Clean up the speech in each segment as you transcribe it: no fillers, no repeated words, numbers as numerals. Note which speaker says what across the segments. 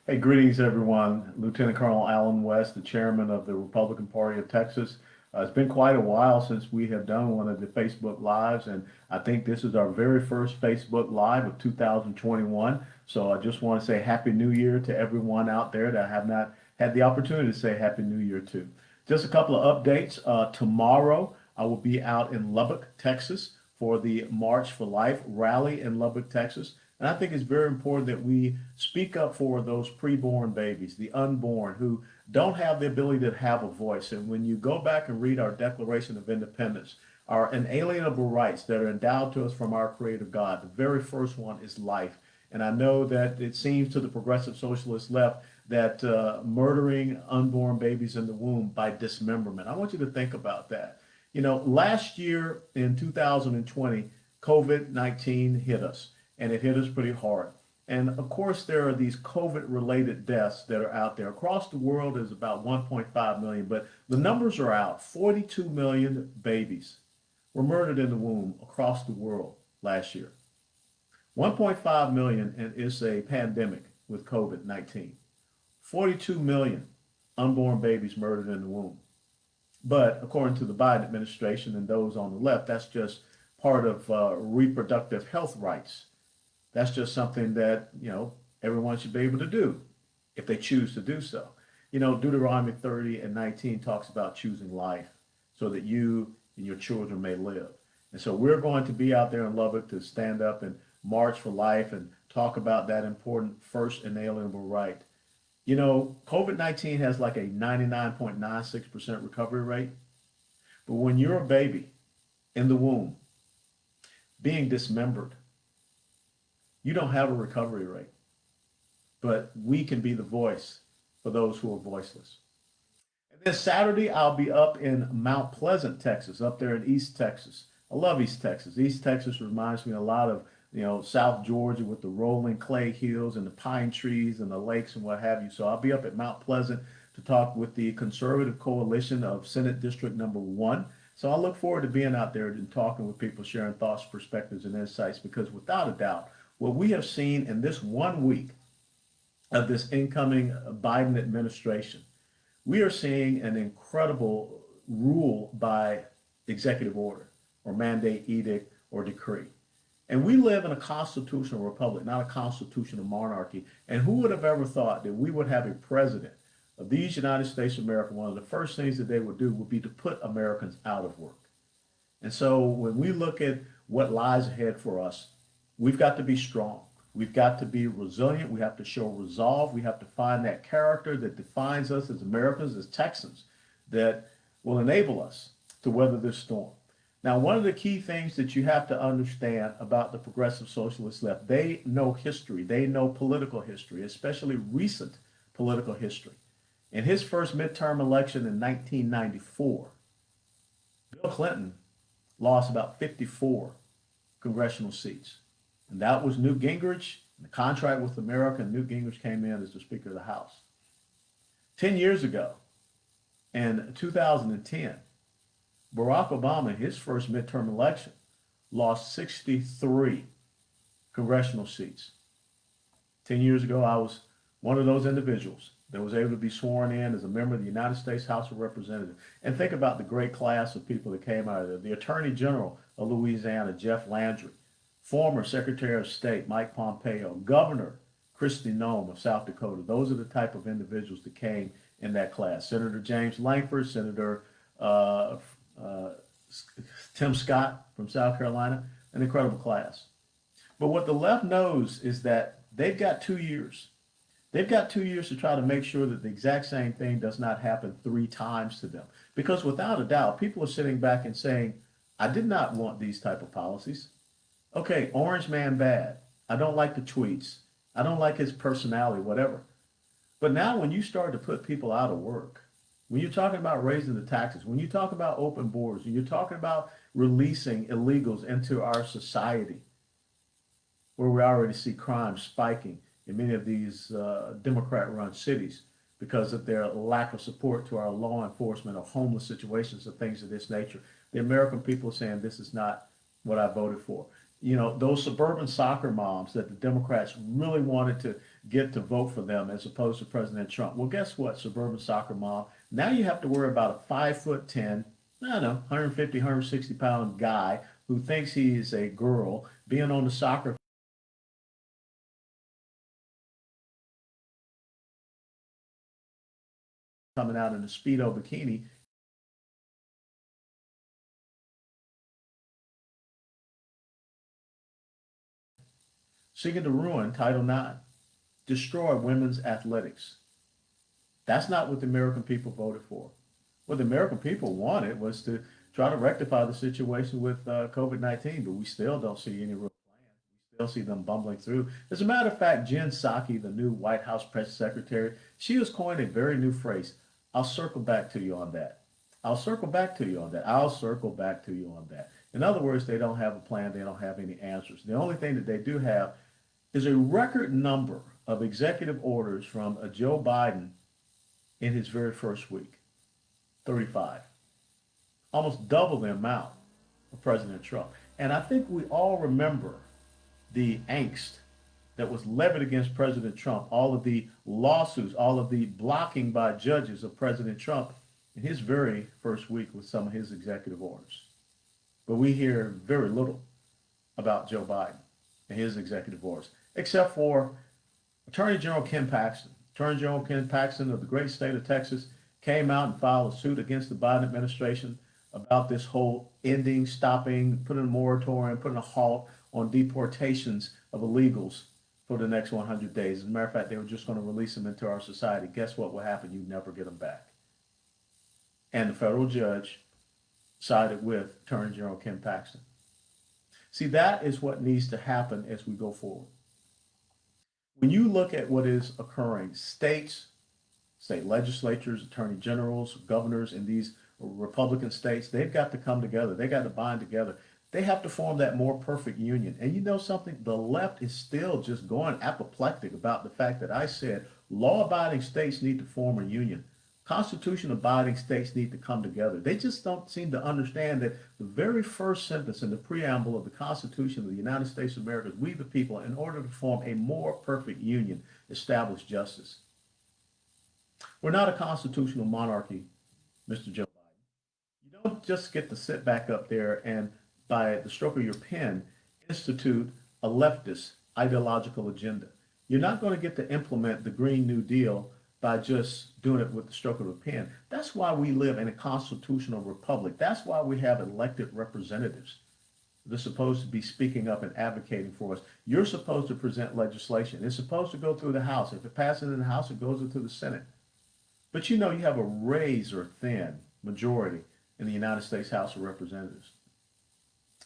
Speaker 1: Hey, greetings, everyone. Lieutenant Colonel Alan West, the chairman of the Republican Party of Texas. It's been quite a while since we have done one of the Facebook Lives, and I think this is our very first Facebook Live of 2021. So I just want to say Happy New Year to everyone out there that I have not had the opportunity to say Happy New Year to. Just a couple of updates. Tomorrow, I will be out in Lubbock, Texas for the March for Life rally in Lubbock, Texas. And I think it's very important that we speak up for those preborn babies, the unborn, who don't have the ability to have a voice. And when you go back and read our Declaration of Independence, our inalienable rights that are endowed to us from our Creator God, the very first one is life. And I know that it seems to the progressive socialist left that murdering unborn babies in the womb by dismemberment. I want you to think about that. You know, last year in 2020, COVID-19 hit us, and it hit us pretty hard. And of course, there are these COVID related deaths that are out there. Across the world, there's about 1.5 million, but the numbers are out. 42 million babies were murdered in the womb across the world last year. 1.5 million, and it's a pandemic with COVID-19. 42 million unborn babies murdered in the womb. But according to the Biden administration and those on the left, that's just part of reproductive health rights. That's just something that, everyone should be able to do if they choose to do so. Deuteronomy 30 and 19 talks about choosing life so that you and your children may live. And so we're going to be out there in Lubbock to stand up and march for life and talk about that important first inalienable right. COVID-19 has like a 99.96% recovery rate. But when you're a baby in the womb being dismembered, you don't have a recovery rate. But we can be the voice for those who are voiceless. And then Saturday, I'll be up in Mount Pleasant, Texas, up there in East Texas. I love East Texas. East Texas reminds me a lot of South Georgia with the rolling clay hills and the pine trees and the lakes and what have you. So I'll be up at Mount Pleasant to talk with the conservative coalition of Senate District Number 1. So I look forward to being out there and talking with people, sharing thoughts, perspectives, and insights, because without a doubt, what we have seen in this 1 week of this incoming Biden administration, we are seeing an incredible rule by executive order or mandate, edict, or decree. And we live in a constitutional republic, not a constitutional monarchy. And who would have ever thought that we would have a president of these United States of America? One of the first things that they would do would be to put Americans out of work. And so when we look at what lies ahead for us, we've got to be strong. We've got to be resilient. We have to show resolve. We have to find that character that defines us as Americans, as Texans, that will enable us to weather this storm. Now, one of the key things that you have to understand about the progressive socialist left, they know history. They know political history, especially recent political history. In his first midterm election in 1994, Bill Clinton lost about 54 congressional seats. And that was Newt Gingrich. The contract with America, and Newt Gingrich came in as the Speaker of the House. 10 years ago, in 2010, Barack Obama, his first midterm election, lost 63 congressional seats. 10 years ago, I was one of those individuals that was able to be sworn in as a member of the United States House of Representatives. And think about the great class of people that came out of there. The Attorney General of Louisiana, Jeff Landry, former Secretary of State Mike Pompeo, Governor Kristi Noem of South Dakota. Those are the type of individuals that came in that class. Senator James Lankford, Senator Tim Scott from South Carolina, an incredible class. But what the left knows is that they've got 2 years. They've got 2 years to try to make sure that the exact same thing does not happen 3 times to them. Because without a doubt, people are sitting back and saying, I did not want these type of policies. Okay, Orange Man bad. I don't like the tweets. I don't like his personality, whatever. But now when you start to put people out of work, when you're talking about raising the taxes, when you talk about open borders, when you're talking about releasing illegals into our society, where we already see crime spiking in many of these Democrat-run cities because of their lack of support to our law enforcement or homeless situations or things of this nature. The American people are saying this is not what I voted for. Those suburban soccer moms that the Democrats really wanted to get to vote for them as opposed to President Trump. Well, guess what, suburban soccer mom? Now you have to worry about a 5'10", I don't know, 150, 160-pound guy who thinks he is a girl being on the soccer coming out in a Speedo bikini, seeking to ruin Title IX, destroy women's athletics. That's not what the American people voted for. What the American people wanted was to try to rectify the situation with COVID-19, but we still don't see any real plans. We still see them bumbling through. As a matter of fact, Jen Psaki, the new White House press secretary, she has coined a very new phrase. I'll circle back to you on that. I'll circle back to you on that. I'll circle back to you on that. In other words, they don't have a plan. They don't have any answers. The only thing that they do have is a record number of executive orders from Joe Biden in his very first week, 35, almost double the amount of President Trump. And I think we all remember the angst that was levied against President Trump, all of the lawsuits, all of the blocking by judges of President Trump in his very first week with some of his executive orders. But we hear very little about Joe Biden and his executive orders, except for Attorney General Ken Paxton. Attorney General Ken Paxton of the great state of Texas came out and filed a suit against the Biden administration about this whole ending, stopping, putting a moratorium, putting a halt on deportations of illegals for the next 100 days. As a matter of fact, they were just going to release them into our society. Guess what will happen? You never get them back. And the federal judge sided with Attorney General Ken Paxton. See, that is what needs to happen as we go forward. When you look at what is occurring, states, state legislatures, attorney generals, governors in these Republican states, they've got to come together. They got to bind together. They have to form that more perfect union. And you know something? The left is still just going apoplectic about the fact that I said law-abiding states need to form a union. Constitution-abiding states need to come together. They just don't seem to understand that the very first sentence in the preamble of the Constitution of the United States of America is, we the people, in order to form a more perfect union, establish justice. We're not a constitutional monarchy, Mr. Joe Biden. You don't just get to sit back up there and, by the stroke of your pen, institute a leftist ideological agenda. You're not going to get to implement the Green New Deal by just doing it with the stroke of a pen. That's why we live in a constitutional republic. That's why we have elected representatives. They're supposed to be speaking up and advocating for us. You're supposed to present legislation. It's supposed to go through the House. If it passes in the House, it goes into the Senate. But you know, you have a razor thin majority in the United States House of Representatives.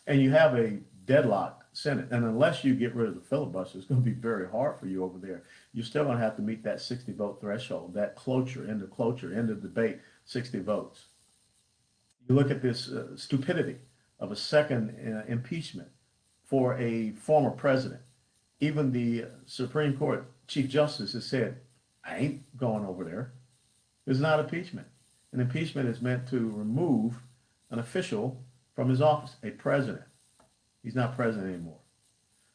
Speaker 1: And you have a deadlocked Senate. And unless you get rid of the filibuster, it's going to be very hard for you over there. You're still going to have to meet that 60-vote threshold, that cloture, end of debate, 60 votes. You look at this stupidity of a second impeachment for a former president. Even the Supreme Court Chief Justice has said, I ain't going over there. It's not impeachment. An impeachment is meant to remove an official from his office, a president. He's not president anymore.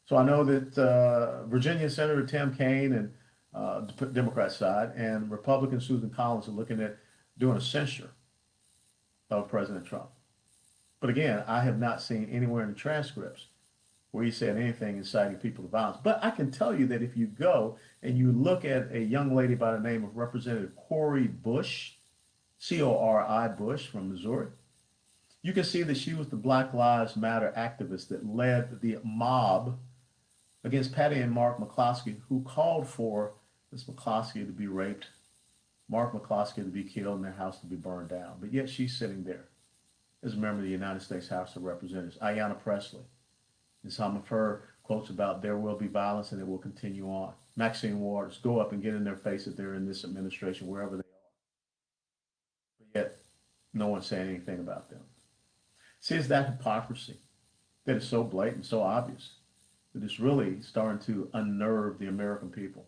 Speaker 1: So I know that Virginia Senator Tim Kaine and the Democrat side and Republican Susan Collins are looking at doing a censure of President Trump. But again, I have not seen anywhere in the transcripts where he said anything inciting people to violence. But I can tell you that if you go and you look at a young lady by the name of Representative Cori Bush, C-O-R-I Bush from Missouri, you can see that she was the Black Lives Matter activist that led the mob against Patty and Mark McCloskey, who called for Ms. McCloskey to be raped, Mark McCloskey to be killed, and their house to be burned down. But yet she's sitting there as a member of the United States House of Representatives. Ayanna Pressley, and some of her quotes about there will be violence and it will continue on. Maxine Waters, go up and get in their face if they're in this administration, wherever they are. But yet, no one's saying anything about them. See, it's that hypocrisy that is so blatant, so obvious, that it's really starting to unnerve the American people.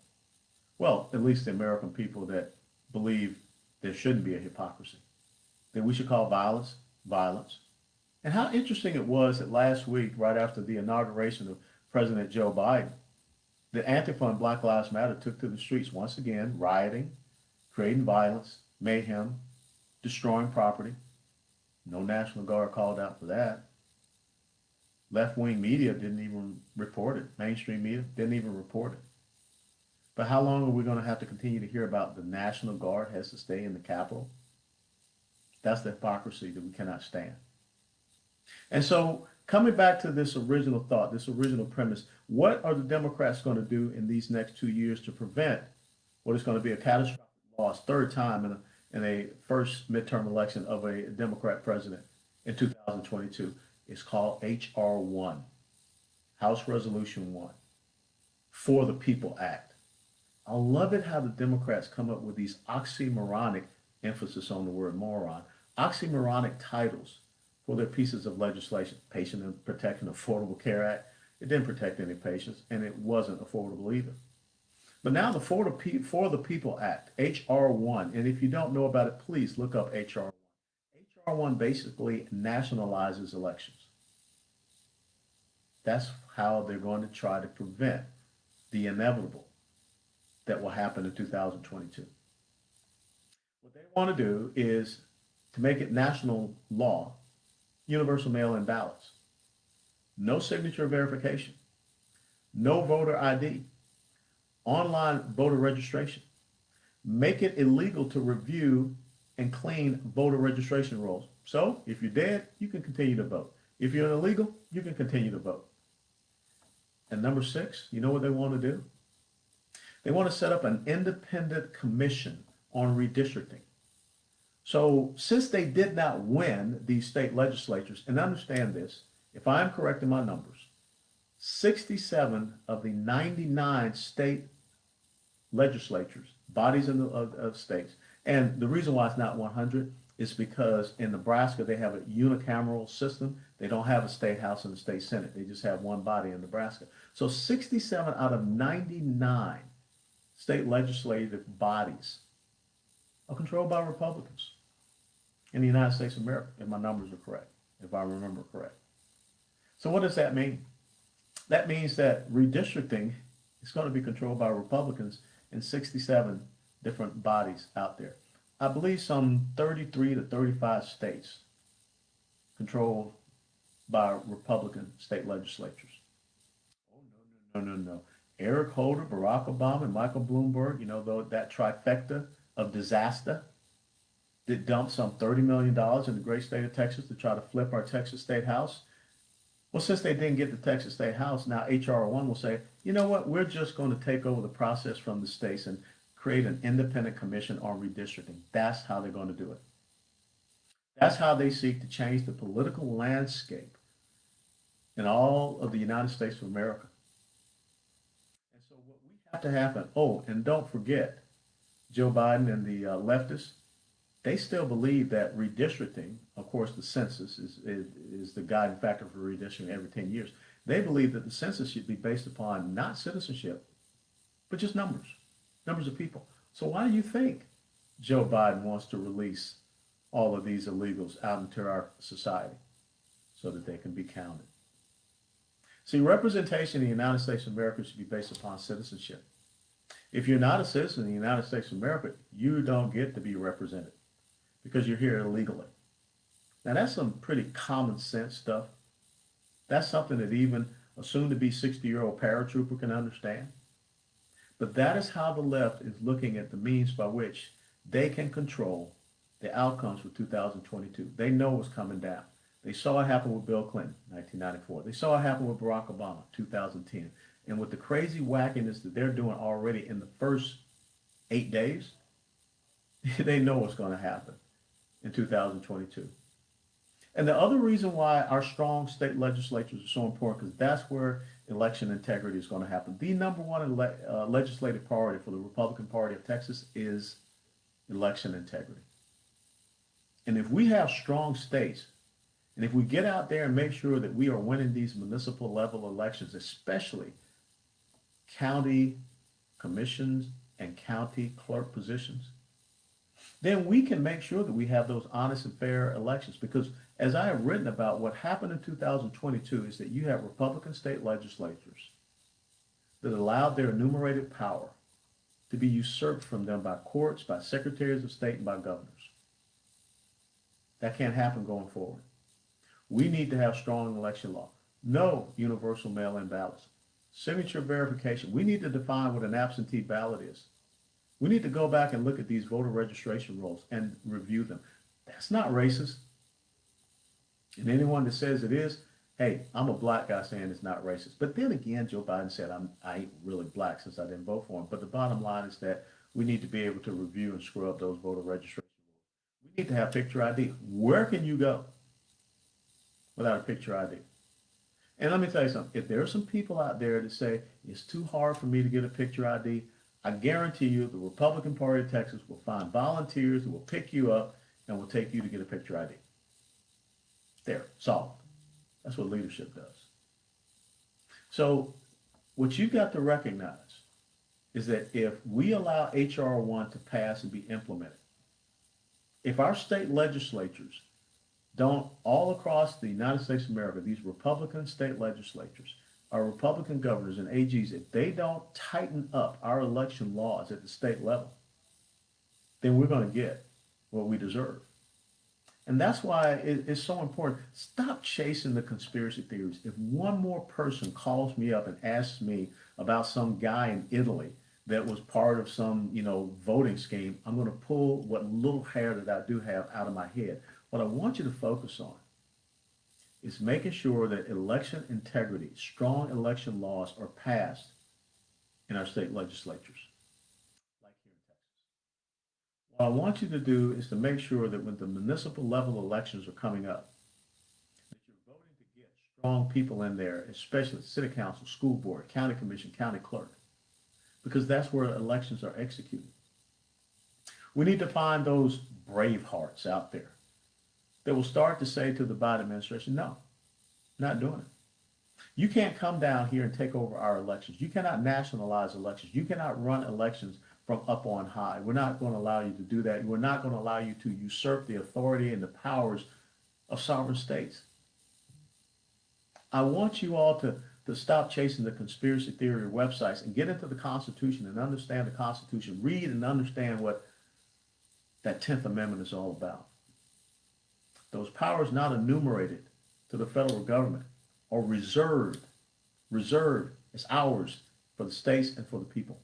Speaker 1: Well, at least the American people that believe there shouldn't be a hypocrisy, that we should call violence, violence. And how interesting it was that last week, right after the inauguration of President Joe Biden, The Antifa and Black Lives Matter took to the streets once again, rioting, creating violence, mayhem, destroying property. No National Guard called out for that. Left-wing media didn't even report it. Mainstream media didn't even report it. But how long are we going to have to continue to hear about the National Guard has to stay in the Capitol? That's the hypocrisy that we cannot stand. And so, coming back to this original thought, this original premise, what are the Democrats going to do in these next 2 years to prevent what is going to be a catastrophic loss, third time in a first midterm election of a Democrat president in 2022? It's called H.R. 1, House Resolution 1, For the People Act. I love it how the Democrats come up with these oxymoronic, emphasis on the word moron, oxymoronic titles for their pieces of legislation. Patient and Protection Affordable Care Act. It didn't protect any patients, and it wasn't affordable either. But now the For the People Act, H.R. 1, and if you don't know about it, please look up H.R. 1. H.R. 1 basically nationalizes elections. That's how they're going to try to prevent the inevitable that will happen in 2022. What they want to do is to make it national law, universal mail-in ballots, no signature verification, no voter ID, online voter registration, make it illegal to review and clean voter registration rolls. So if you're dead, you can continue to vote. If you're illegal, you can continue to vote. And number 6, you know what they want to do? They want to set up an independent commission on redistricting. So since they did not win these state legislatures, and understand this, if I'm correct in my numbers, 67 of the 99 state legislatures, bodies of states, and the reason why it's not 100 is because in Nebraska they have a unicameral system. They don't have a state house and a state senate. They just have one body in Nebraska. So 67 out of 99 state legislative bodies are controlled by Republicans in the United States of America, if my numbers are correct, if I remember correct. So what does that mean? That means that redistricting is going to be controlled by Republicans in 67 different bodies out there. I believe some 33 to 35 states controlled by Republican state legislatures. Oh, no. Eric Holder, Barack Obama, and Michael Bloomberg, that trifecta of disaster that dumped some $30 million in the great state of Texas to try to flip our Texas State House. Well, since they didn't get the Texas State House, now H.R. 1 will say, you know what, we're just going to take over the process from the states and create an independent commission on redistricting. That's how they're going to do it. That's how they seek to change the political landscape in all of the United States of America. And so what we have to happen, oh, and don't forget, Joe Biden and the leftists, they still believe that redistricting, of course, the census is the guiding factor for redistricting every 10 years. They believe that the census should be based upon not citizenship, but just numbers of people. So why do you think Joe Biden wants to release all of these illegals out into our society so that they can be counted? See, representation in the United States of America should be based upon citizenship. If you're not a citizen in the United States of America, you don't get to be represented because you're here illegally. Now, that's some pretty common sense stuff. That's something that even a soon-to-be 60-year-old paratrooper can understand. But that is how the left is looking at the means by which they can control the outcomes for 2022. They know what's coming down. They saw it happen with Bill Clinton, 1994. They saw it happen with Barack Obama, 2010. And with the crazy wackiness that they're doing already in the first 8 days, they know what's going to happen in 2022. And the other reason why our strong state legislatures are so important, because that's where election integrity is going to happen. The number one legislative priority for the Republican Party of Texas is election integrity. And if we have strong states, and if we get out there and make sure that we are winning these municipal level elections, especially county commissions and county clerk positions, then we can make sure that we have those honest and fair elections. Because as I have written about, what happened in 2022 is that you have Republican state legislatures that allowed their enumerated power to be usurped from them by courts, by secretaries of state, and by governors. That can't happen going forward. We need to have strong election law. No universal mail-in ballots. Signature verification. We need to define what an absentee ballot is. We need to go back and look at these voter registration rolls and review them. That's not racist. And anyone that says it is, hey, I'm a black guy saying it's not racist. But then again, Joe Biden said I ain't really black since I didn't vote for him. But the bottom line is that we need to be able to review and scrub those voter registration rolls. We need to have picture ID. Where can you go without a picture ID? And let me tell you something. If there are some people out there that say it's too hard for me to get a picture ID, I guarantee you the Republican Party of Texas will find volunteers who will pick you up and will take you to get a picture ID. There, solved. That's what leadership does. So what you've got to recognize is that if we allow H.R. 1 to pass and be implemented, if our state legislatures don't, all across the United States of America, these Republican state legislatures, our Republican governors and AGs, if they don't tighten up our election laws at the state level, then we're going to get what we deserve. And that's why it's so important. Stop chasing the conspiracy theories. If one more person calls me up and asks me about some guy in Italy that was part of some, voting scheme, I'm going to pull what little hair that I do have out of my head. What I want you to focus on is making sure that election integrity, strong election laws are passed in our state legislatures, like here in Texas. What I want you to do is to make sure that when the municipal level elections are coming up, that you're voting to get strong people in there, especially city council, school board, county commission, county clerk, because that's where elections are executed. We need to find those brave hearts out there that will start to say to the Biden administration, no, not doing it. You can't come down here and take over our elections. You cannot nationalize elections. You cannot run elections from up on high. We're not going to allow you to do that. We're not going to allow you to usurp the authority and the powers of sovereign states. I want you all to stop chasing the conspiracy theory websites and get into the Constitution and understand the Constitution. Read and understand what that 10th Amendment is all about. Those powers not enumerated to the federal government are reserved as ours for the states and for the people.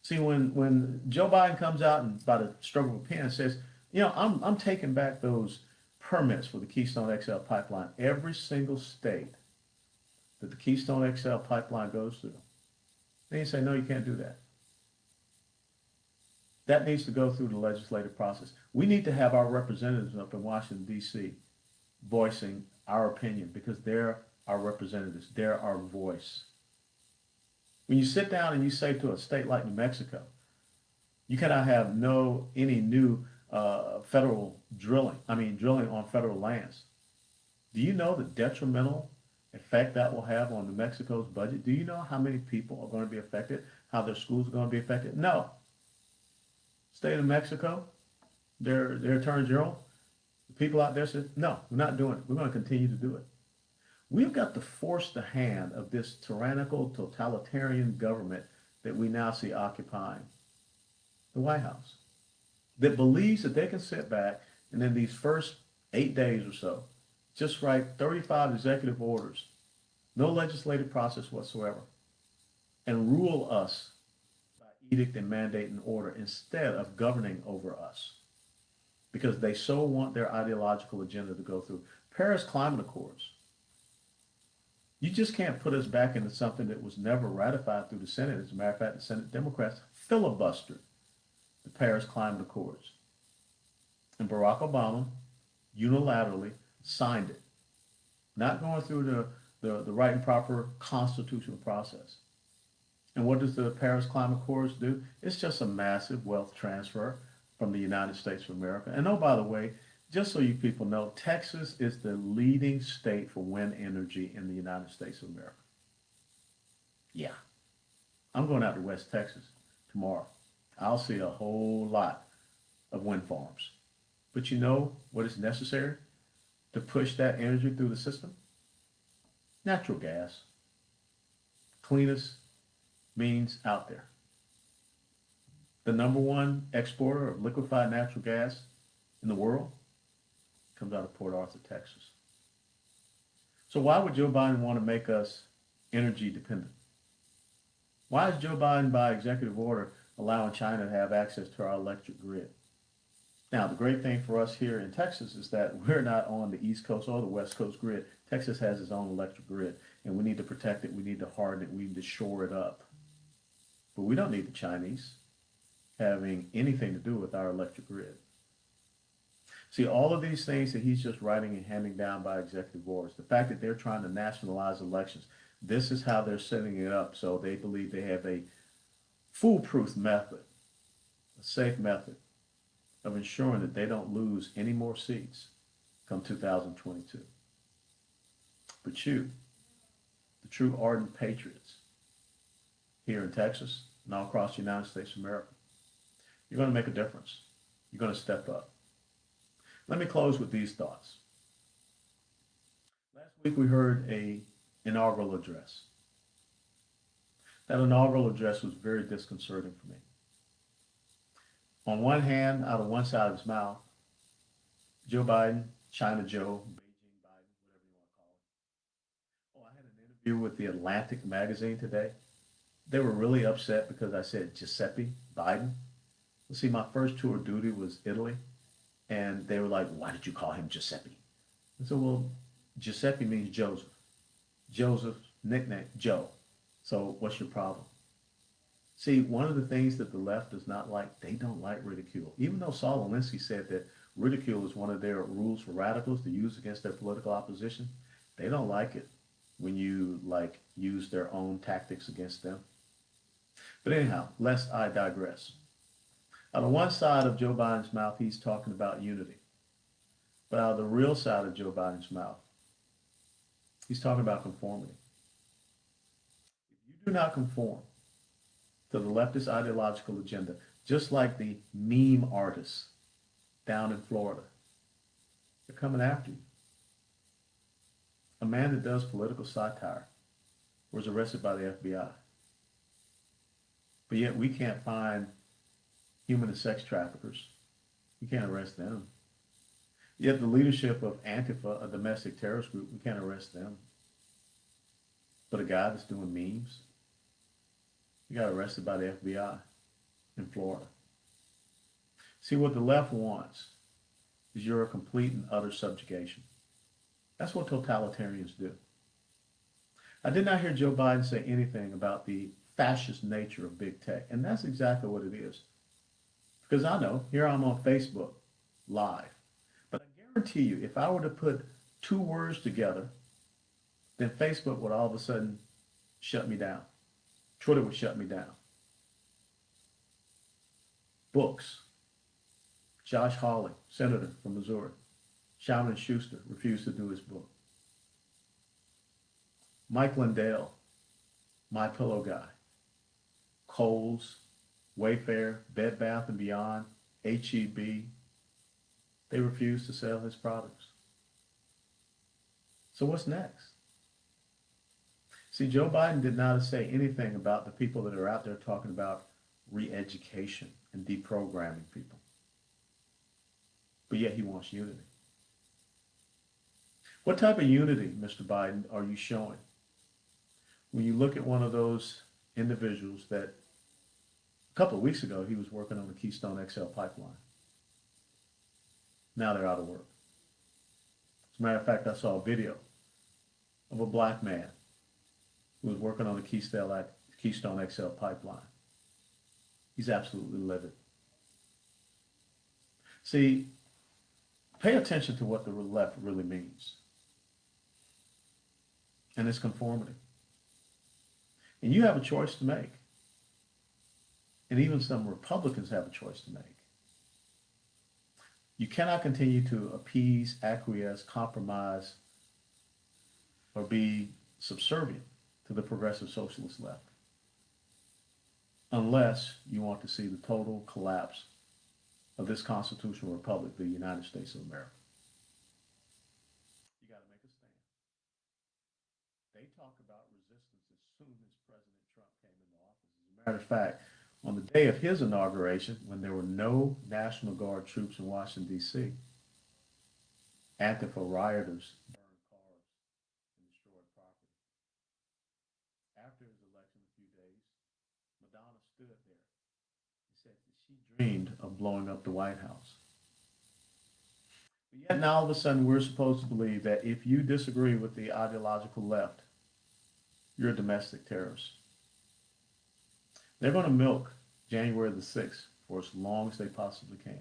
Speaker 1: See, when Joe Biden comes out and by the stroke of a pen says, I'm taking back those permits for the Keystone XL pipeline, every single state that the Keystone XL pipeline goes through, then you say, no, you can't do that. That needs to go through the legislative process. We need to have our representatives up in Washington, D.C. voicing our opinion because they're our representatives. They're our voice. When you sit down and you say to a state like New Mexico, you cannot have any new federal drilling on federal lands. Do you know the detrimental effect that will have on New Mexico's budget? Do you know how many people are going to be affected? How their schools are going to be affected? No. State of Mexico, their attorney general, the people out there said, no, we're not doing it. We're going to continue to do it. We've got to force the hand of this tyrannical, totalitarian government that we now see occupying the White House, that believes that they can sit back and in these first 8 days or so, just write 35 executive orders, no legislative process whatsoever, and rule us edict and mandate and order instead of governing over us because they so want their ideological agenda to go through. Paris Climate Accords. You just can't put us back into something that was never ratified through the Senate. As a matter of fact, the Senate Democrats filibustered the Paris Climate Accords. And Barack Obama unilaterally signed it, not going through the right and proper constitutional process. And what does the Paris Climate Accords do? It's just a massive wealth transfer from the United States of America. And oh, by the way, just so you people know, Texas is the leading state for wind energy in the United States of America. Yeah. I'm going out to West Texas tomorrow. I'll see a whole lot of wind farms. But you know what is necessary to push that energy through the system? Natural gas. cleanest means out there. The number one exporter of liquefied natural gas in the world comes out of Port Arthur, Texas. So why would Joe Biden want to make us energy dependent? Why is Joe Biden, by executive order, allowing China to have access to our electric grid? Now, the great thing for us here in Texas is that we're not on the East Coast or the West Coast grid. Texas has its own electric grid, and we need to protect it. We need to harden it. We need to shore it up. But we don't need the Chinese having anything to do with our electric grid. See, all of these things that he's just writing and handing down by executive orders, the fact that they're trying to nationalize elections, this is how they're setting it up. So they believe they have a foolproof method, a safe method of ensuring that they don't lose any more seats come 2022. But you, the true ardent patriots here in Texas and all across the United States of America, you're going to make a difference. You're going to step up. Let me close with these thoughts. Last week we heard an inaugural address. That inaugural address was very disconcerting for me. On one hand, out of one side of his mouth, Joe Biden, China Joe, Beijing Biden, whatever you want to call it. Oh, I had an interview with the Atlantic magazine today. They were really upset because I said Giuseppe Biden. Well, see, my first tour of duty was Italy, and they were like, why did you call him Giuseppe? I said, well, Giuseppe means Joseph. Joseph's nickname, Joe. So what's your problem? See, one of the things that the left does not like, they don't like ridicule. Even though Saul Alinsky said that ridicule is one of their rules for radicals to use against their political opposition, they don't like it when you use their own tactics against them. But anyhow, lest I digress. Out of one side of Joe Biden's mouth, he's talking about unity. But out of the real side of Joe Biden's mouth, he's talking about conformity. If you do not conform to the leftist ideological agenda, just like the meme artists down in Florida, they're coming after you. A man that does political satire was arrested by the FBI. But yet we can't find human and sex traffickers. We can't arrest them. Yet the leadership of Antifa, a domestic terrorist group, we can't arrest them. But a guy that's doing memes, he got arrested by the FBI in Florida. See, what the left wants is your complete and utter subjugation. That's what totalitarians do. I did not hear Joe Biden say anything about the fascist nature of big tech, and that's exactly what it is. Because I know, here I'm on Facebook live, but I guarantee you, if I were to put two words together, then Facebook would all of a sudden shut me down. Twitter would shut me down. Books. Josh Hawley, senator from Missouri. Shaman Schuster refused to do his book. Mike Lindell, My Pillow guy. Kohl's, Wayfair, Bed Bath & Beyond, H-E-B, they refused to sell his products. So what's next? See, Joe Biden did not say anything about the people that are out there talking about re-education and deprogramming people. But yet he wants unity. What type of unity, Mr. Biden, are you showing when you look at one of those individuals that a couple of weeks ago he was working on the Keystone XL pipeline? Now they're out of work. As a matter of fact, I saw a video of a black man who was working on the Keystone XL pipeline. He's absolutely livid. See, pay attention to what the left really means. And it's conformity. And you have a choice to make. And even some Republicans have a choice to make. You cannot continue to appease, acquiesce, compromise, or be subservient to the progressive socialist left, unless you want to see the total collapse of this constitutional republic, the United States of America. You got to make a stand. They talk about resistance as soon as President matter of fact, on the day of his inauguration, when there were no National Guard troops in Washington, D.C., Antifa rioters burned cars and destroyed property. After his election, a few days, Madonna stood there and said that she dreamed of blowing up the White House. But yet now all of a sudden we're supposed to believe that if you disagree with the ideological left, you're a domestic terrorist. They're going to milk January the 6th for as long as they possibly can.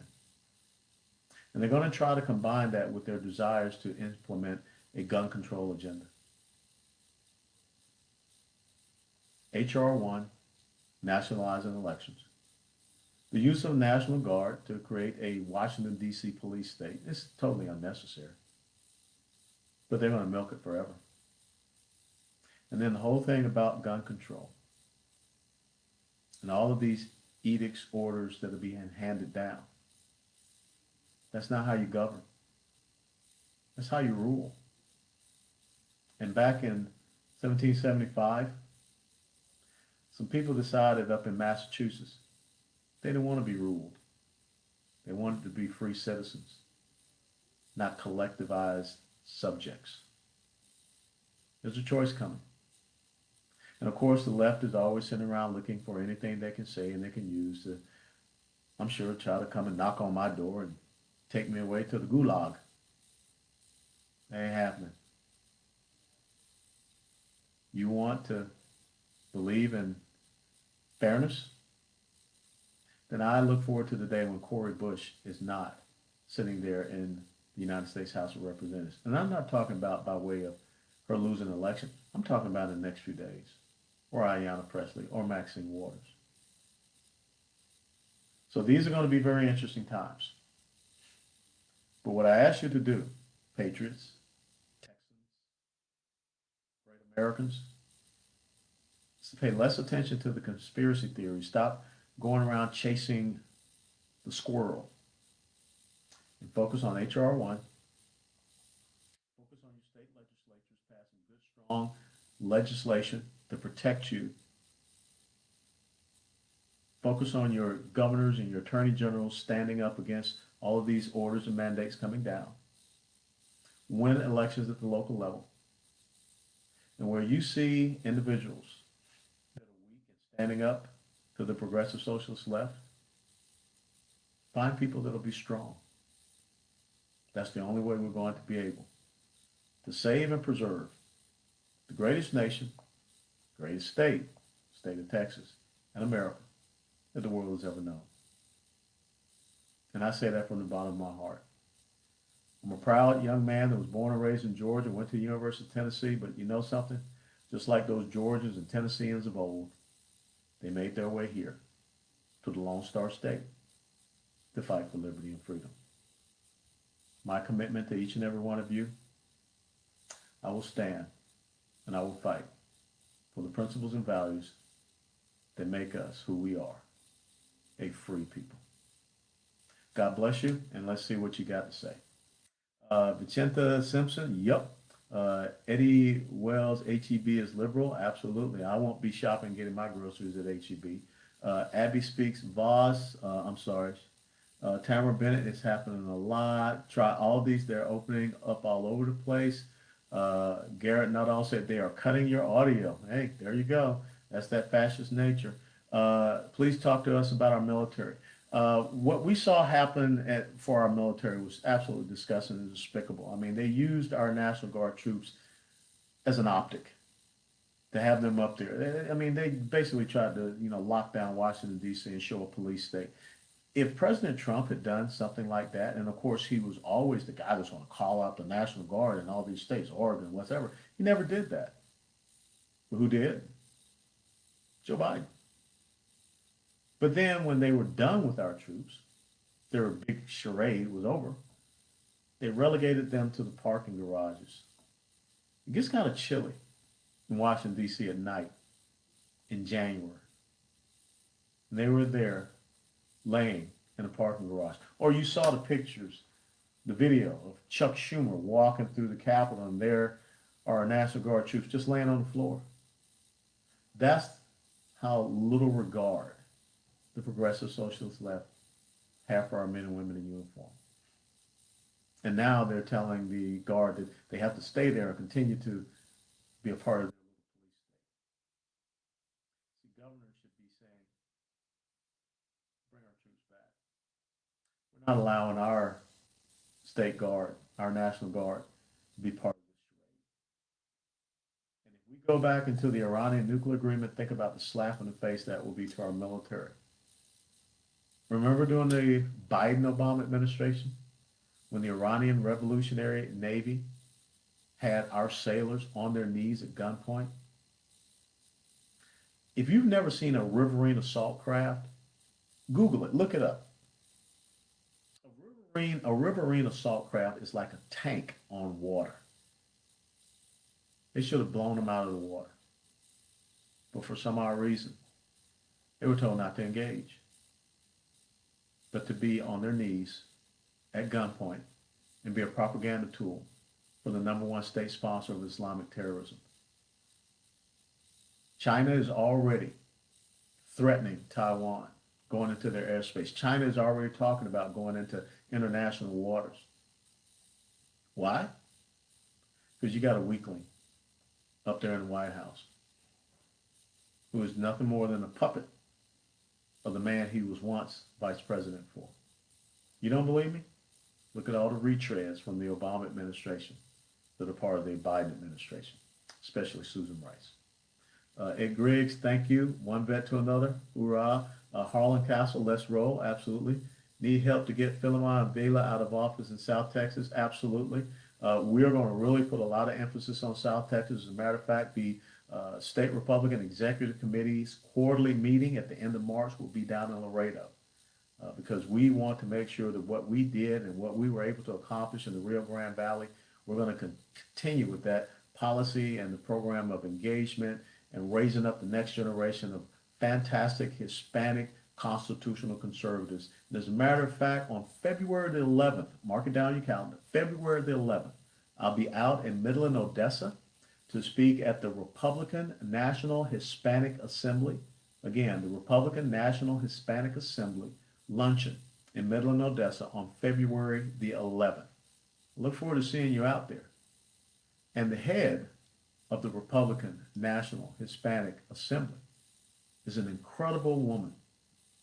Speaker 1: And they're going to try to combine that with their desires to implement a gun control agenda. H.R. 1, nationalizing elections. The use of the National Guard to create a Washington, D.C. police state is totally unnecessary. But they're going to milk it forever. And then the whole thing about gun control and all of these edicts, orders that are being handed down. That's not how you govern. That's how you rule. And back in 1775, some people decided up in Massachusetts they didn't want to be ruled. They wanted to be free citizens, not collectivized subjects. There's a choice coming. And of course, the left is always sitting around looking for anything they can say and they can use to, I'm sure, try to come and knock on my door and take me away to the gulag. That ain't happening. You want to believe in fairness? Then I look forward to the day when Cori Bush is not sitting there in the United States House of Representatives. And I'm not talking about by way of her losing an election. I'm talking about in the next few days. Or Ayanna Pressley, or Maxine Waters. So these are going to be very interesting times. But what I ask you to do, patriots, Texans, great Americans, is to pay less attention to the conspiracy theories. Stop going around chasing the squirrel. And focus on H.R. 1. Focus on your state legislatures passing good, strong legislation to protect you. Focus on your governors and your attorney generals standing up against all of these orders and mandates coming down. Win elections at the local level. And where you see individuals that are weak and standing up to the progressive socialist left, find people that will be strong. That's the only way we're going to be able to save and preserve the greatest nation, greatest state, state of Texas, and America that the world has ever known. And I say that from the bottom of my heart. I'm a proud young man that was born and raised in Georgia, went to the University of Tennessee, but you know something? Just like those Georgians and Tennesseans of old, they made their way here to the Lone Star State to fight for liberty and freedom. My commitment to each and every one of you, I will stand and I will fight for the principles and values that make us who we are, a free people. God bless you, and let's see what you got to say. Vicenta Simpson, yep. Eddie Wells, HEB is liberal. Absolutely. I won't be shopping, getting my groceries at HEB. Abby Speaks, Voss, I'm sorry. Tamara Bennett, it's happening a lot. Try all these, they're opening up all over the place. Garrett Nuttall said they are cutting your audio. Hey, there you go. That's that fascist nature. Please talk to us about our military. What we saw happen for our military was absolutely disgusting and despicable. I mean, they used our National Guard troops as an optic to have them up there. I mean, they basically tried to, lock down Washington, D.C. and show a police state. If President Trump had done something like that, and of course he was always the guy that's going to call out the National Guard in all these states, Oregon, whatever, he never did that. But who did? Joe Biden. But then when they were done with our troops, their big charade was over, they relegated them to the parking garages. It gets kind of chilly in Washington, D.C. at night in January. And they were there laying in a parking garage. Or you saw the pictures, the video of Chuck Schumer walking through the Capitol, and there are our National Guard troops just laying on the floor. That's how little regard the progressive socialist left have for our men and women in uniform. And now they're telling the Guard that they have to stay there and continue to be a part of their little police state. See, governors should be saying, bring our troops back. We're not allowing our state guard, our National Guard, to be part of this charade. And if we go back into the Iranian nuclear agreement, think about the slap in the face that will be to our military. Remember during the Biden-Obama administration, when the Iranian Revolutionary Navy had our sailors on their knees at gunpoint? If you've never seen a riverine assault craft, Google it, look it up. A riverine assault craft is like a tank on water. They should have blown them out of the water. But for some odd reason, they were told not to engage, but to be on their knees at gunpoint and be a propaganda tool for the number one state sponsor of Islamic terrorism. China is already threatening Taiwan, going into their airspace. China is already talking about going into international waters. Why? Because you got a weakling up there in the White House who is nothing more than a puppet of the man he was once vice president for. You don't believe me? Look at all the retreads from the Obama administration that are part of the Biden administration, especially Susan Rice. Ed Griggs, thank you. One vet to another. Hoorah. Harlan Castle, let's roll. Absolutely. Need help to get Philemon Vela out of office in South Texas? Absolutely. We are going to really put a lot of emphasis on South Texas. As a matter of fact, the State Republican Executive Committee's quarterly meeting at the end of March will be down in Laredo. Because we want to make sure that what we did and what we were able to accomplish in the Rio Grande Valley, we're going to continue with that policy and the program of engagement and raising up the next generation of fantastic Hispanic constitutional conservatives. And as a matter of fact, on February the 11th, mark it down your calendar, February the 11th, I'll be out in Midland, Odessa to speak at the Republican National Hispanic Assembly. Again, the Republican National Hispanic Assembly luncheon in Midland, Odessa on February the 11th. Look forward to seeing you out there. And the head of the Republican National Hispanic Assembly is an incredible woman,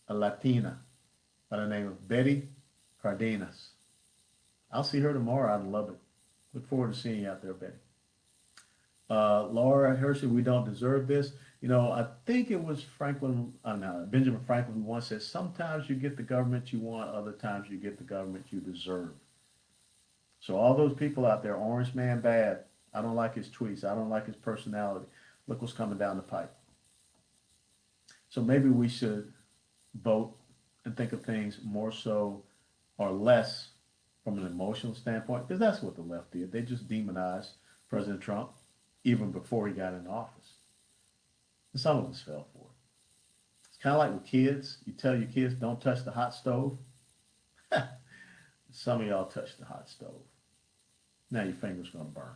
Speaker 1: a Latina by the name of Betty Cardenas. I'll see her tomorrow out in Lubbock. Look forward to seeing you out there, Betty. Laura Hershey, we don't deserve this. You know, I think it was Benjamin Franklin who once said, sometimes you get the government you want, other times you get the government you deserve. So all those people out there, Orange Man bad, I don't like his tweets, I don't like his personality. Look what's coming down the pipe. So maybe we should vote and think of things more so or less from an emotional standpoint, because that's what the left did. They just demonized President Trump even before he got into office. And some of us fell for it. It's kind of like with kids. You tell your kids, don't touch the hot stove. Some of y'all touched the hot stove. Now your finger's going to burn.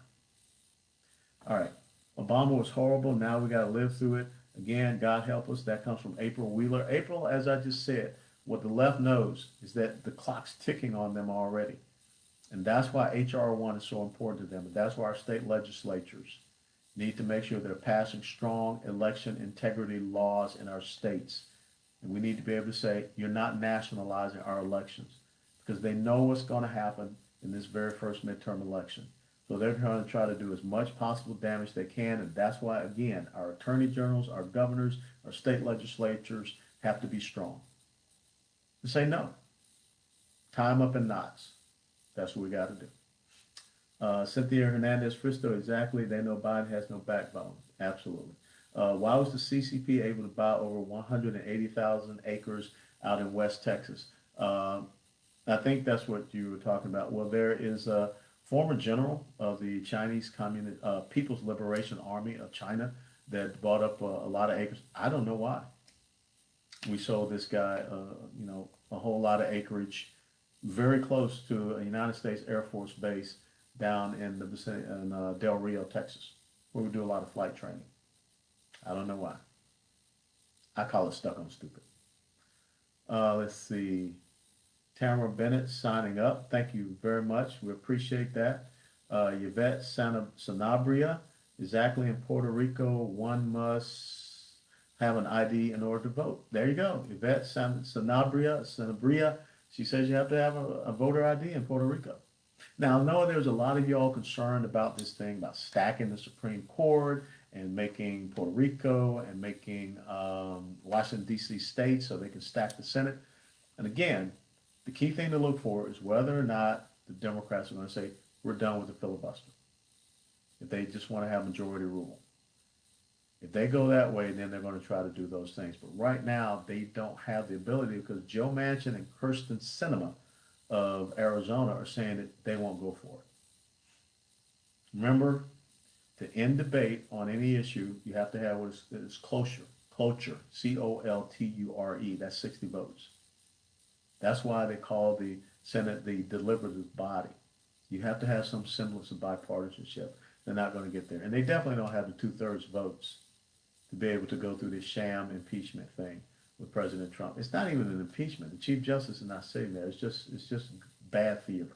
Speaker 1: All right. Obama was horrible. Now we got to live through it. Again, God help us. That comes from April Wheeler. April, as I just said, what the left knows is that the clock's ticking on them already. And that's why H.R. 1 is so important to them. And that's why our state legislatures need to make sure they're passing strong election integrity laws in our states. And we need to be able to say, you're not nationalizing our elections, because they know what's going to happen in this very first midterm election. So they're going to try to do as much possible damage they can. And that's why, again, our attorney generals, our governors, our state legislatures have to be strong. And say no. Tie them up in knots. That's what we got to do. Cynthia Hernandez Fristo, exactly. They know Biden has no backbone. Absolutely. Why was the CCP able to buy over 180,000 acres out in West Texas? I think that's what you were talking about. Well, there is a former general of the Chinese Communist People's Liberation Army of China that bought up a lot of acres. I don't know why. We sold this guy, a whole lot of acreage very close to a United States Air Force base down in the vicinity in Del Rio, Texas, where we do a lot of flight training. I don't know why. I call it stuck on stupid. Let's see. Tamara Bennett signing up. Thank you very much. We appreciate that. Yvette Sanabria, exactly in Puerto Rico, one must have an ID in order to vote. There you go. Yvette Sanabria, she says you have to have a voter ID in Puerto Rico. Now, I know there's a lot of y'all concerned about this thing, about stacking the Supreme Court and making Puerto Rico and making Washington, D.C. state so they can stack the Senate. And again, the key thing to look for is whether or not the Democrats are going to say, we're done with the filibuster. If they just want to have majority rule. If they go that way, then they're going to try to do those things. But right now, they don't have the ability because Joe Manchin and Kirsten Sinema of Arizona are saying that they won't go for it. Remember, to end debate on any issue, you have to have what is cloture, Colture, that's 60 votes. That's why they call the Senate the deliberative body. You have to have some semblance of bipartisanship. They're not going to get there. And they definitely don't have the 2/3 votes to be able to go through this sham impeachment thing with President Trump. It's not even an impeachment. The Chief Justice is not sitting there. It's just bad theater.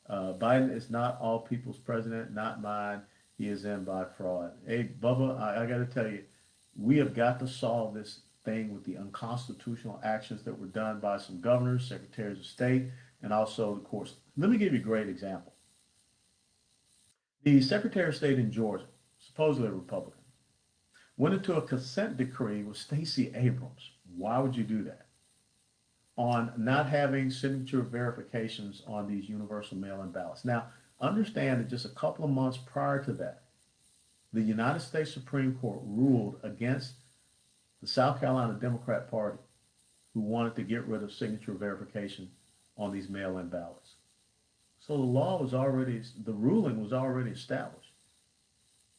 Speaker 1: Biden is not all people's president, not mine. He is in by fraud. Hey, Bubba, I got to tell you, we have got to solve this thing with the unconstitutional actions that were done by some governors, secretaries of state, and also the courts. Let me give you a great example. The Secretary of State in Georgia, supposedly a Republican, went into a consent decree with Stacey Abrams. Why would you do that? On not having signature verifications on these universal mail-in ballots. Now, understand that just a couple of months prior to that, the United States Supreme Court ruled against the South Carolina Democrat Party, who wanted to get rid of signature verification on these mail-in ballots. So the ruling was already established.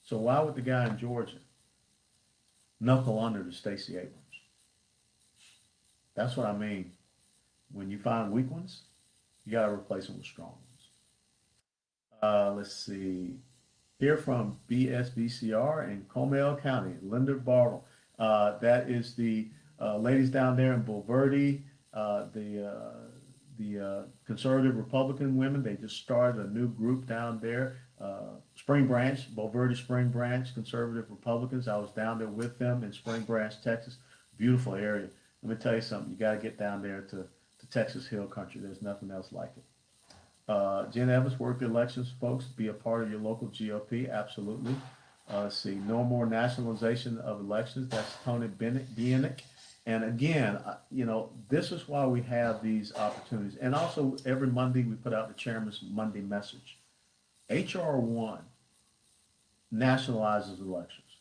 Speaker 1: So why would the guy in Georgia knuckle under to Stacey Abrams? That's what I mean. When you find weak ones, you got to replace them with strong ones. Let's see. Here from BSBCR in Comal County, Linda Bartle. That is the ladies down there in Bulverde, the conservative Republican women. They just started a new group down there, Spring Branch, Bulverde Spring Branch, conservative Republicans. I was down there with them in Spring Branch, Texas. Beautiful area. Let me tell you something. You got to get down there to Texas Hill Country. There's nothing else like it. Jen Evans, work the elections, folks. Be a part of your local GOP. Absolutely. Let's see. No more nationalization of elections. That's Tony Bienick. And again, this is why we have these opportunities. And also, every Monday we put out the chairman's Monday message. HR 1 nationalizes elections.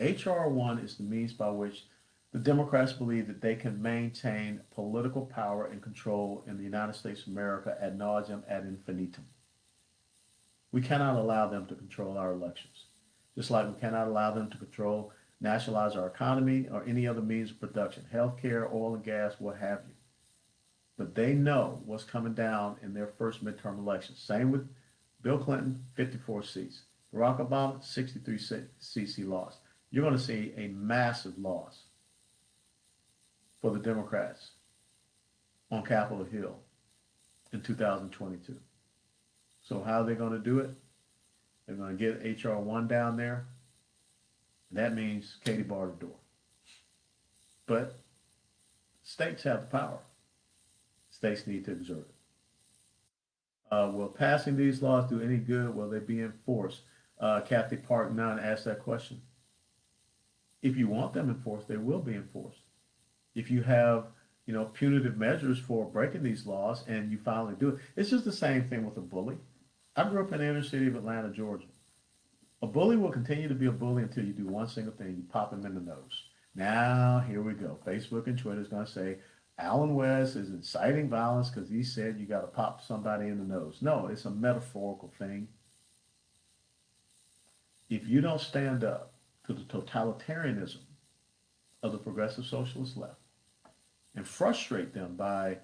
Speaker 1: HR 1 is the means by which the Democrats believe that they can maintain political power and control in the United States of America ad nauseum, ad infinitum. We cannot allow them to control our elections, just like we cannot allow them to nationalize our economy or any other means of production, healthcare, oil and gas, what have you. But they know what's coming down in their first midterm elections. Same with Bill Clinton, 54 seats. Barack Obama, 63 seats he lost. You're going to see a massive loss for the Democrats on Capitol Hill in 2022. So how are they going to do it? They're going to get HR 1 down there. And that means Katie bar the door. But states have the power. States need to exert it. Will passing these laws do any good? Will they be enforced? Kathy Park Nunn asked that question. If you want them enforced, they will be enforced. If you have, punitive measures for breaking these laws and you finally do it, it's just the same thing with a bully. I grew up in the inner city of Atlanta, Georgia. A bully will continue to be a bully until you do one single thing. You pop him in the nose. Now, here we go. Facebook and Twitter is going to say, Alan West is inciting violence because he said you got to pop somebody in the nose. No, it's a metaphorical thing. If you don't stand up to the totalitarianism of the progressive socialist left and frustrate them by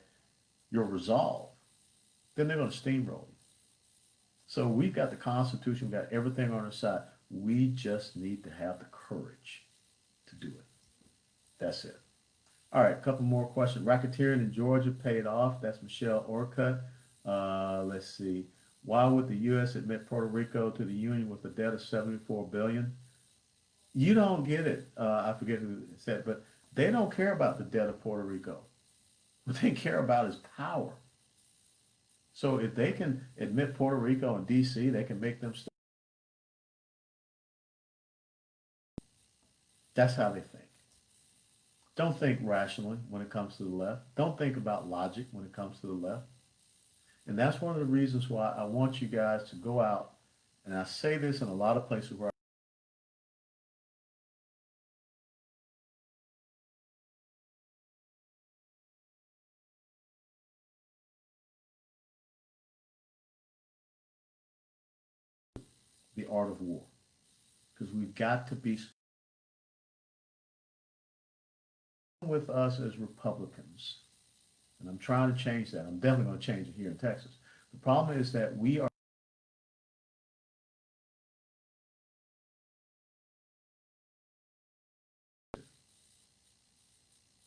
Speaker 1: your resolve, then they're going to steamroll you. So we've got the Constitution, we've got everything on our side. We just need to have the courage to do it. That's it. All right, a couple more questions. Racketeering in Georgia paid off. That's Michelle Orcutt. Let's see. Why would the U.S. admit Puerto Rico to the Union with a debt of 74 billion? You don't get it. I forget who said, but they don't care about the debt of Puerto Rico. What they care about is power. So if they can admit Puerto Rico and D.C., they can make them. That's how they think. Don't think rationally when it comes to the left. Don't think about logic when it comes to the left. And that's one of the reasons why I want you guys to go out, and I say this in a lot of places where the art of war, because we've got to be with us as Republicans. And I'm trying to change that. I'm definitely going to change it here in Texas. The problem is that we are,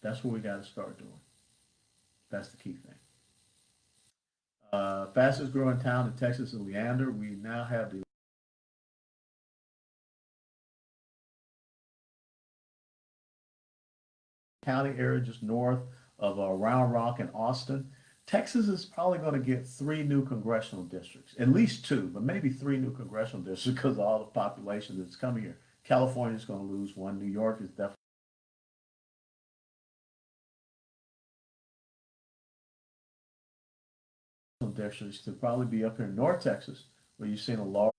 Speaker 1: that's what we got to start doing. That's the key thing. Fastest growing town in Texas is Leander. We now have the county area just north of Round Rock and Austin. Texas is probably going to get 3 new congressional districts, at least 2, but maybe 3 new congressional districts because of all the population that's coming here. California is going to lose 1. New York is definitely districts to probably be up here in North Texas, where you've seen a large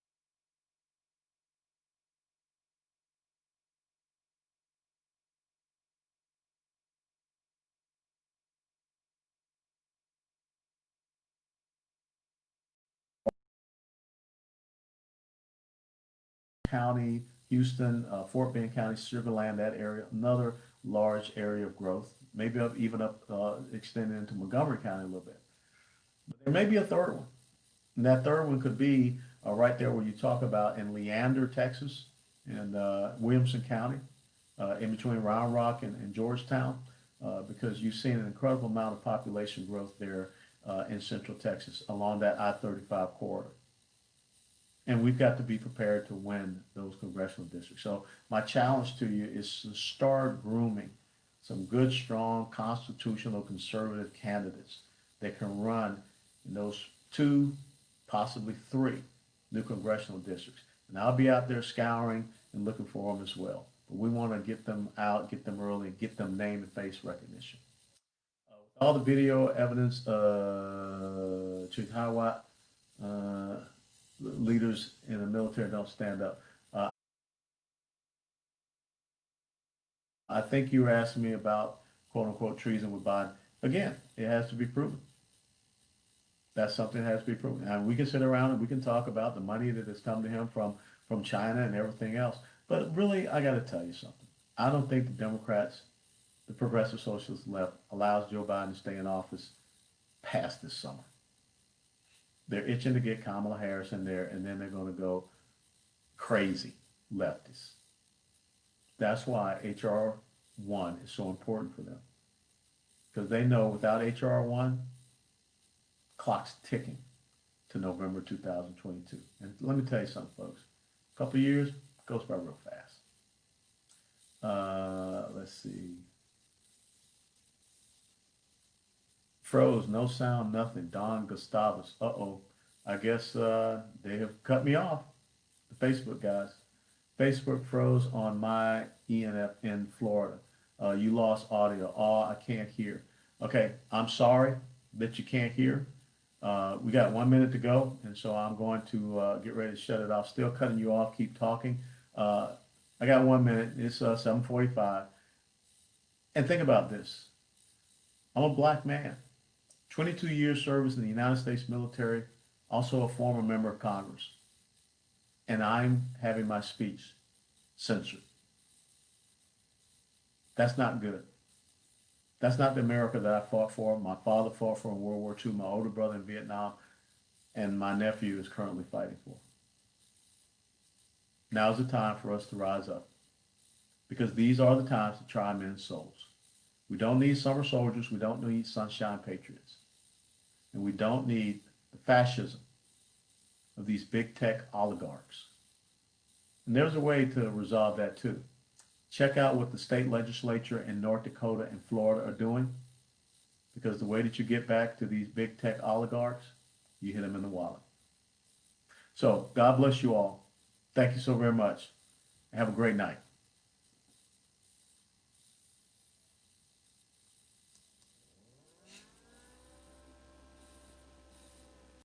Speaker 1: county, Houston, Fort Bend County, Sugarland, that area, another large area of growth, maybe even up extending into Montgomery County a little bit. But there may be a third one. And that third one could be right there where you talk about in Leander, Texas, and Williamson County, in between Round Rock and Georgetown, because you've seen an incredible amount of population growth there in Central Texas along that I-35 corridor. And we've got to be prepared to win those congressional districts. So my challenge to you is to start grooming some good, strong, constitutional, conservative candidates that can run in those 2, possibly 3 new congressional districts. And I'll be out there scouring and looking for them as well. But we want to get them out, get them early, and get them name and face recognition. All the video evidence, Chikawa, leaders in the military don't stand up. I think you were asking me about quote unquote treason with Biden. Again, it has to be proven. That's something that has to be proven. And we can sit around and we can talk about the money that has come to him from China and everything else. But really, I got to tell you something. I don't think the Democrats, the progressive socialist left, allows Joe Biden to stay in office past this summer. They're itching to get Kamala Harris in there, and then they're going to go crazy leftists. That's why H.R. 1 is so important for them. Because they know without H.R. 1, clock's ticking to November 2022. And let me tell you something, folks. A couple of years goes by real fast. Let's see. Froze, no sound, nothing. Don Gustavus. Uh-oh. I guess they have cut me off. The Facebook guys. Facebook froze on my ENF in Florida. You lost audio. Oh, I can't hear. Okay, I'm sorry that you can't hear. We got 1 minute to go, and so I'm going to get ready to shut it off. Still cutting you off. Keep talking. I got 1 minute. It's 7:45. And think about this. I'm a black man. 22 years service in the United States military, also a former member of Congress. And I'm having my speech censored. That's not good. That's not the America that I fought for. My father fought for in World War II, my older brother in Vietnam, and my nephew is currently fighting for. Now's the time for us to rise up. because these are the times to try men's souls. We don't need summer soldiers. We don't need sunshine patriots. And we don't need the fascism of these big tech oligarchs. And there's a way to resolve that too. Check out what the state legislature in North Dakota and Florida are doing, because the way that you get back to these big tech oligarchs, you hit them in the wallet. So God bless you all. Thank you so very much. Have a great night.